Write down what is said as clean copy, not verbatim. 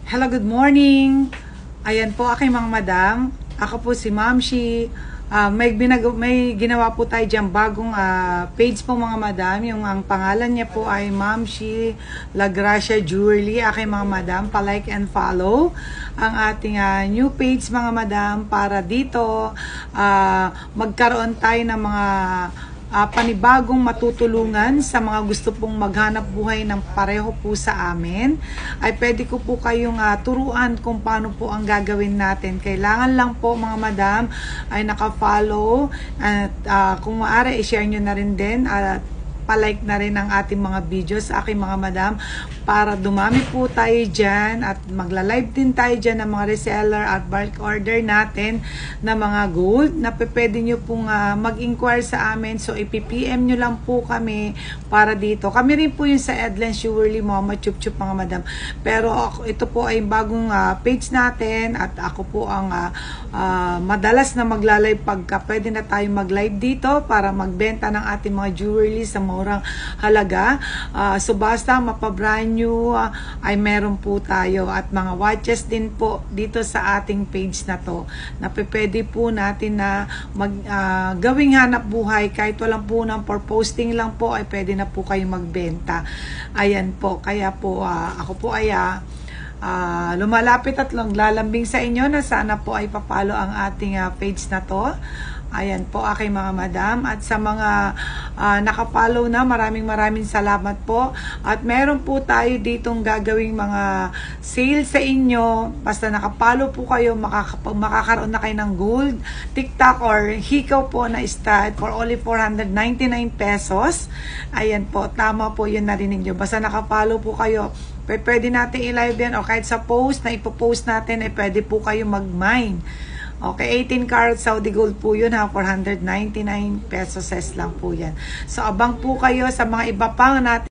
Hello, good morning. Ayan po aking mga madam. Ako po si Ma'am Shi. May ginawa po tayo dyan bagong page po mga madam. Yung ang pangalan niya po ay Ma'am Shi La Gracia Jewelry. Aking mga madam, pa-like and follow ang ating new page mga madam para dito magkaroon tayo ng mga panibagong matutulungan sa mga gusto pong maghanap buhay ng pareho po sa amin, ay pwede ko po kayong turuan kung paano po ang gagawin natin. Kailangan lang po mga madam ay naka-follow at kung maaari i-share nyo na rin din at palike na rin ang ating mga videos sa aking mga madam para dumami po tayo dyan at magla-live din tayo dyan ng mga reseller at bulk order natin na mga gold na pwede nyo pong mag-inquire sa amin. So ipipm nyo lang po kami para dito. Kami rin po yung sa Edlands Jewelry Mama Chup Chup mga madam. Pero ito po ay bagong page natin at ako po ang madalas na magla-live pagka pwede na tayo mag-live dito para magbenta ng ating mga jewelry sa murang halaga. So basta mapabrand new ay meron po tayo at mga watches din po dito sa ating page na to na pwede po natin na gawing hanap buhay kahit walang po ng for posting lang po ay pwede na po kayo magbenta. Ayan po, kaya po ako po ay lumalapit at lalambing sa inyo na sana po ay papalo ang ating page na to. Ayan po aking mga madam at sa mga nakapollow na maraming salamat po at meron po tayo ditong gagawing mga sale sa inyo. Basta nakapollow po kayo makakaroon na kayo ng gold TikTok or hikaw po na stud for only 499 pesos. Ayan po, tama po yun, narinig nyo. Basta nakapollow po kayo, pwede natin i-live yan o kahit sa post na ipopost natin ay pwede po kayo mag-mine. Okay, 18 karat Saudi gold po yun ha, 499 pesos lang po yan. So abang po kayo sa mga iba pang natin